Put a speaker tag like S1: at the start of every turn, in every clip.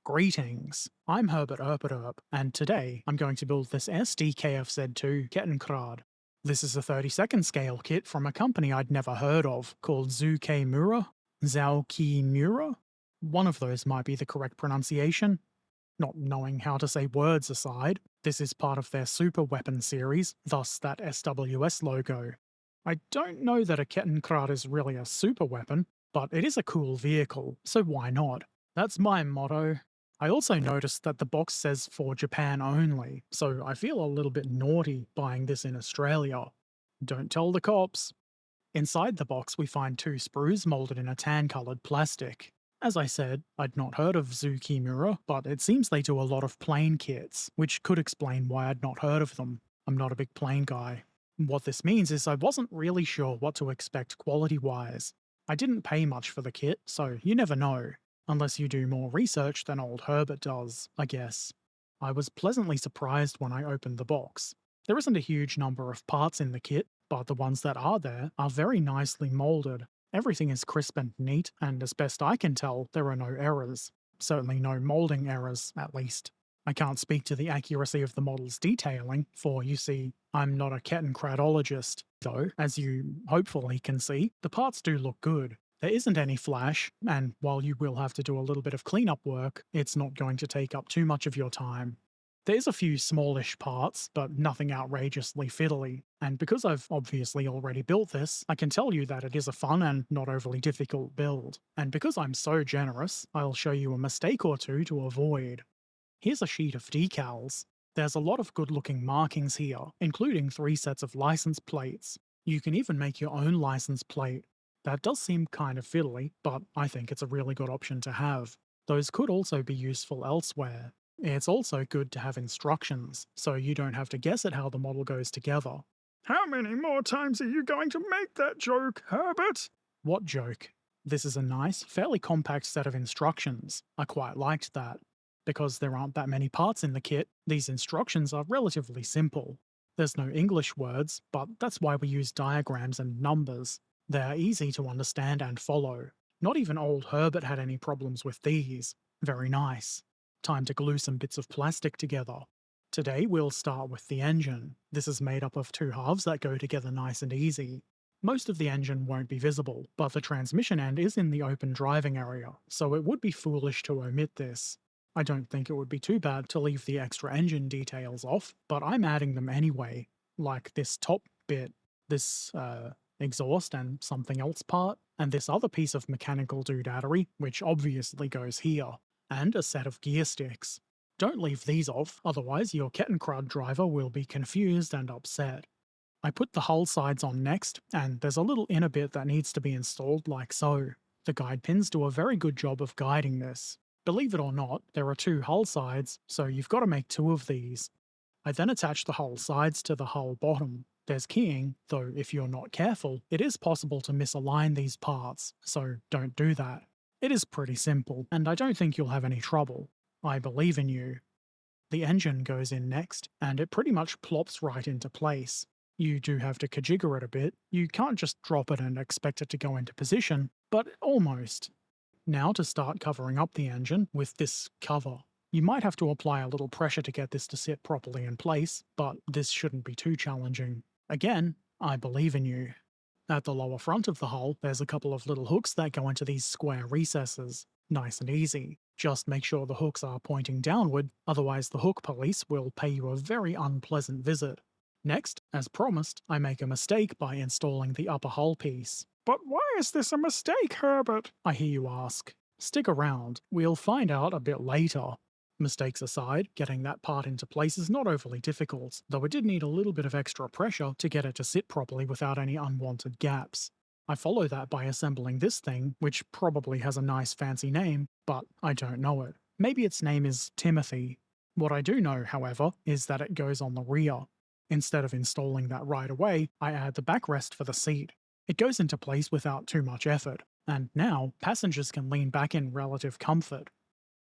S1: Greetings, I'm Herbert Erpaderp, and today I'm going to build this SDKFZ2 Kettenkrad. This is a 32nd scale kit from a company I'd never heard of called Zoukei-Mura? Zoukei-Mura? One of those might be the correct pronunciation. Not knowing how to say words aside, this is part of their super weapon series, thus that SWS logo. I don't know that a Kettenkrad is really a super weapon, but it is a cool vehicle, so why not? That's my motto. I also noticed that the box says for Japan only, so I feel a little bit naughty buying this in Australia. Don't tell the cops. Inside the box, we find two sprues moulded in a tan coloured plastic. As I said, I'd not heard of Zoukei-Mura, but it seems they do a lot of plane kits, which could explain why I'd not heard of them. I'm not a big plane guy. What this means is I wasn't really sure what to expect quality-wise. I didn't pay much for the kit, so you never know. Unless you do more research than old Herbert does, I guess. I was pleasantly surprised when I opened the box. There isn't a huge number of parts in the kit, but the ones that are there are very nicely moulded. Everything is crisp and neat, and as best I can tell, there are no errors. Certainly no moulding errors, at least. I can't speak to the accuracy of the model's detailing, for you see, I'm not a Kettenkradologist, though, as you hopefully can see, the parts do look good. There isn't any flash, and while you will have to do a little bit of cleanup work, it's not going to take up too much of your time. There's a few smallish parts, but nothing outrageously fiddly, and because I've obviously already built this, I can tell you that it is a fun and not overly difficult build. And because I'm so generous, I'll show you a mistake or two to avoid. Here's a sheet of decals. There's a lot of good looking markings here, including 3 sets of license plates. You can even make your own license plate. That does seem kind of fiddly, but I think it's a really good option to have. Those could also be useful elsewhere. It's also good to have instructions, so you don't have to guess at how the model goes together.
S2: How many more times are you going to make that joke, Herbert?
S1: What joke? This is a nice, fairly compact set of instructions. I quite liked that. Because there aren't that many parts in the kit, these instructions are relatively simple. There's no English words, but that's why we use diagrams and numbers. They're easy to understand and follow. Not even old Herbert had any problems with these. Very nice. Time to glue some bits of plastic together. Today we'll start with the engine. This is made up of 2 halves that go together nice and easy. Most of the engine won't be visible, but the transmission end is in the open driving area, so it would be foolish to omit this. I don't think it would be too bad to leave the extra engine details off, but I'm adding them anyway. Like this top bit, this, exhaust and something else part, and this other piece of mechanical doodadery, which obviously goes here, and a set of gear sticks. Don't leave these off, otherwise your Kettenkrad driver will be confused and upset. I put the hull sides on next, and there's a little inner bit that needs to be installed like so. The guide pins do a very good job of guiding this. Believe it or not, there are 2 hull sides, so you've got to make 2 of these. I then attach the hull sides to the hull bottom. There's keying, though if you're not careful, it is possible to misalign these parts, so don't do that. It is pretty simple, and I don't think you'll have any trouble. I believe in you. The engine goes in next, and it pretty much plops right into place. You do have to kajigger it a bit, you can't just drop it and expect it to go into position, but almost. Now to start covering up the engine with this cover. You might have to apply a little pressure to get this to sit properly in place, but this shouldn't be too challenging. Again, I believe in you. At the lower front of the hull, there's a couple of little hooks that go into these square recesses. Nice and easy. Just make sure the hooks are pointing downward, otherwise the hook police will pay you a very unpleasant visit. Next, as promised, I make a mistake by installing the upper hull piece.
S2: But why is this a mistake, Herbert?
S1: I hear you ask. Stick around, we'll find out a bit later. Mistakes aside, getting that part into place is not overly difficult, though it did need a little bit of extra pressure to get it to sit properly without any unwanted gaps. I follow that by assembling this thing, which probably has a nice fancy name, but I don't know it. Maybe its name is Timothy. What I do know, however, is that it goes on the rear. Instead of installing that right away, I add the backrest for the seat. It goes into place without too much effort, and now passengers can lean back in relative comfort.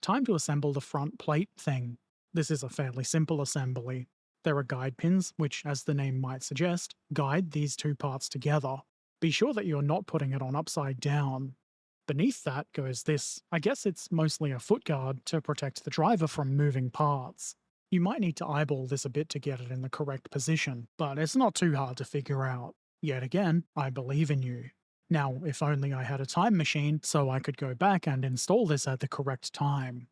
S1: Time to assemble the front plate thing. This is a fairly simple assembly. There are guide pins, which, as the name might suggest, guide these 2 parts together. Be sure that you're not putting it on upside down. Beneath that goes this. I guess it's mostly a footguard to protect the driver from moving parts. You might need to eyeball this a bit to get it in the correct position, but it's not too hard to figure out. Yet again, I believe in you. Now, if only I had a time machine so I could go back and install this at the correct time.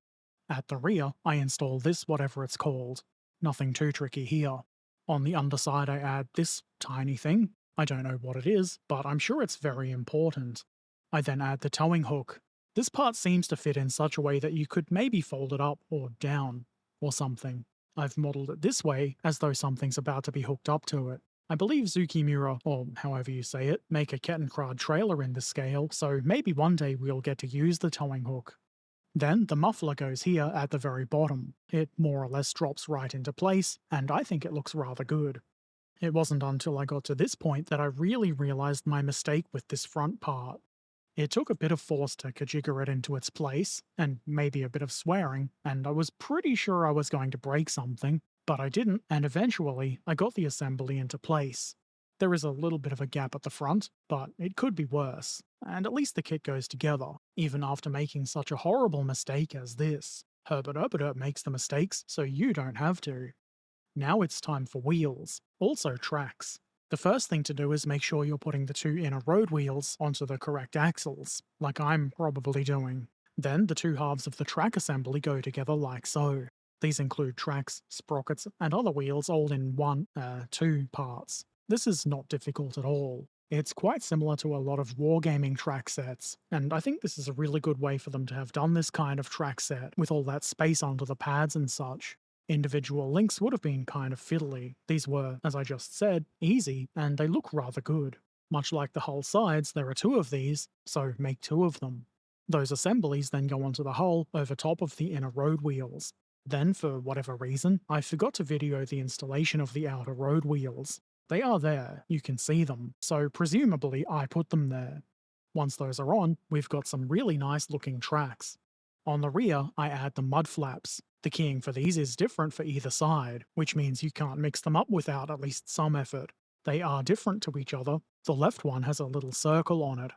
S1: At the rear, I install this whatever it's called. Nothing too tricky here. On the underside, I add this tiny thing. I don't know what it is, but I'm sure it's very important. I then add the towing hook. This part seems to fit in such a way that you could maybe fold it up or down, or something. I've modelled it this way, as though something's about to be hooked up to it. I believe Zoukei-Mura, or however you say it, make a Kettenkrad trailer in this scale, so maybe one day we'll get to use the towing hook. Then the muffler goes here at the very bottom. It more or less drops right into place, and I think it looks rather good. It wasn't until I got to this point that I really realised my mistake with this front part. It took a bit of force to kajigger it into its place, and maybe a bit of swearing, and I was pretty sure I was going to break something, but I didn't, and eventually I got the assembly into place. There is a little bit of a gap at the front, but it could be worse, and at least the kit goes together, even after making such a horrible mistake as this. Herbert Erpaderp makes the mistakes, so you don't have to. Now it's time for wheels, also tracks. The first thing to do is make sure you're putting the two inner road wheels onto the correct axles, like I'm probably doing. Then the two halves of the track assembly go together like so. These include tracks, sprockets, and other wheels all in two parts. This is not difficult at all. It's quite similar to a lot of wargaming track sets, and I think this is a really good way for them to have done this kind of track set with all that space under the pads and such. Individual links would have been kind of fiddly. These were, as I just said, easy, and they look rather good. Much like the hull sides, there are two of these, so make two of them. Those assemblies then go onto the hull over top of the inner road wheels. Then, for whatever reason, I forgot to video the installation of the outer road wheels. They are there, you can see them, so presumably I put them there. Once those are on, we've got some really nice looking tracks. On the rear, I add the mud flaps. The keying for these is different for either side, which means you can't mix them up without at least some effort. They are different to each other. The left one has a little circle on it.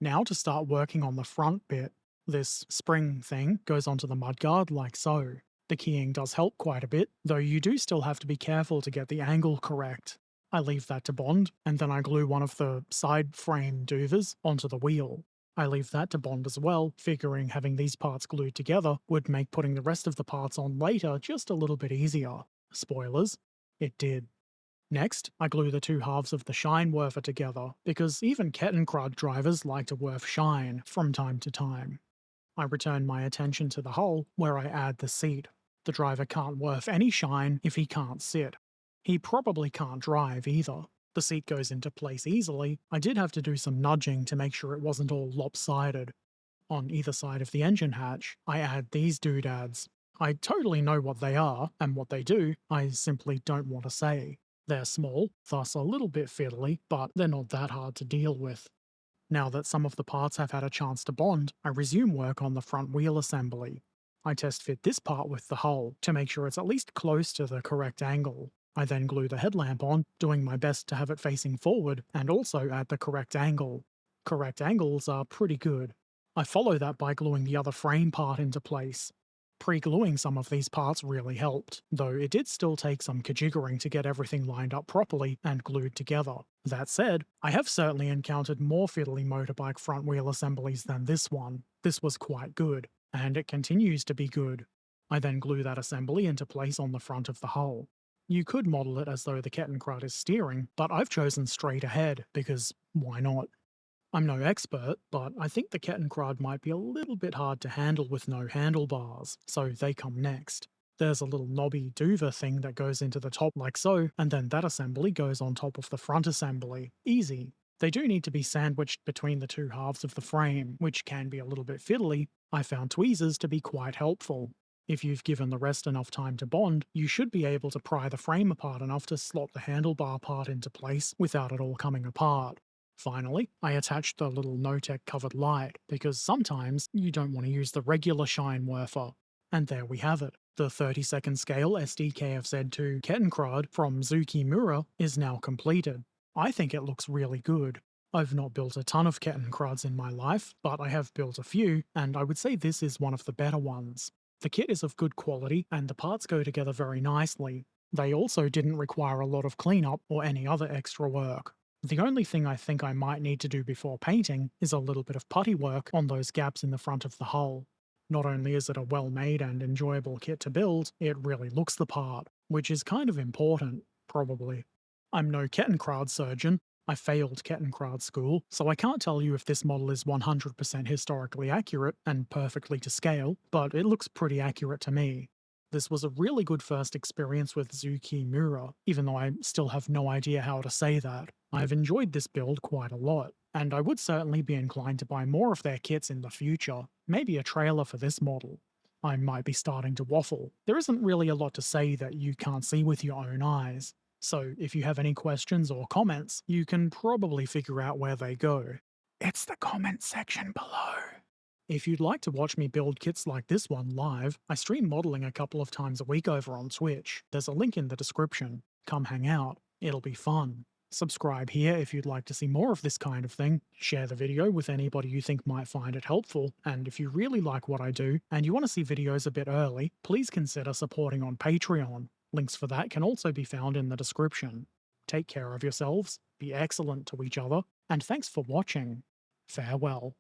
S1: Now to start working on the front bit. This spring thing goes onto the mudguard like so. The keying does help quite a bit, though you do still have to be careful to get the angle correct. I leave that to bond, and then I glue one of the side frame doovers onto the wheel. I leave that to bond as well, figuring having these parts glued together would make putting the rest of the parts on later just a little bit easier. Spoilers, it did. Next, I glue the two halves of the shine werfer together, because even Kettenkrad drivers like to werf shine from time to time. I return my attention to the hull, where I add the seat. The driver can't werf any shine if he can't sit. He probably can't drive either. The seat goes into place easily. I did have to do some nudging to make sure it wasn't all lopsided. On either side of the engine hatch, I add these doodads. I totally know what they are, and what they do, I simply don't want to say. They're small, thus a little bit fiddly, but they're not that hard to deal with. Now that some of the parts have had a chance to bond, I resume work on the front wheel assembly. I test fit this part with the hull, to make sure it's at least close to the correct angle. I then glue the headlamp on, doing my best to have it facing forward, and also at the correct angle. Correct angles are pretty good. I follow that by gluing the other frame part into place. Pre-gluing some of these parts really helped, though it did still take some kajiggering to get everything lined up properly and glued together. That said, I have certainly encountered more fiddly motorbike front wheel assemblies than this one. This was quite good, and it continues to be good. I then glue that assembly into place on the front of the hull. You could model it as though the Kettenkrad is steering, but I've chosen straight ahead, because why not? I'm no expert, but I think the Kettenkrad might be a little bit hard to handle with no handlebars, so they come next. There's a little knobby doover thing that goes into the top like so, and then that assembly goes on top of the front assembly. Easy. They do need to be sandwiched between the two halves of the frame, which can be a little bit fiddly. I found tweezers to be quite helpful. If you've given the rest enough time to bond, you should be able to pry the frame apart enough to slot the handlebar part into place without it all coming apart. Finally, I attached the little no-tech covered light, because sometimes you don't want to use the regular shine werfer. And there we have it. The 32nd scale SDKFZ2 Kettenkrad from Zoukei-Mura is now completed. I think it looks really good. I've not built a ton of Kettenkrads in my life, but I have built a few, and I would say this is one of the better ones. The kit is of good quality, and the parts go together very nicely. They also didn't require a lot of cleanup or any other extra work. The only thing I think I might need to do before painting is a little bit of putty work on those gaps in the front of the hull. Not only is it a well made and enjoyable kit to build, it really looks the part, which is kind of important, probably. I'm no Kettenkrad surgeon. I failed Kettenkrad school, so I can't tell you if this model is 100% historically accurate and perfectly to scale, but it looks pretty accurate to me. This was a really good first experience with Zoukei-Mura, even though I still have no idea how to say that. I've enjoyed this build quite a lot, and I would certainly be inclined to buy more of their kits in the future, maybe a trailer for this model. I might be starting to waffle. There isn't really a lot to say that you can't see with your own eyes, so if you have any questions or comments, you can probably figure out where they go. It's the comment section below. If you'd like to watch me build kits like this one live, I stream modelling a couple of times a week over on Twitch. There's a link in the description. Come hang out, it'll be fun. Subscribe here if you'd like to see more of this kind of thing, share the video with anybody you think might find it helpful, and if you really like what I do and you want to see videos a bit early, please consider supporting on Patreon. Links for that can also be found in the description. Take care of yourselves, be excellent to each other, and thanks for watching. Farewell.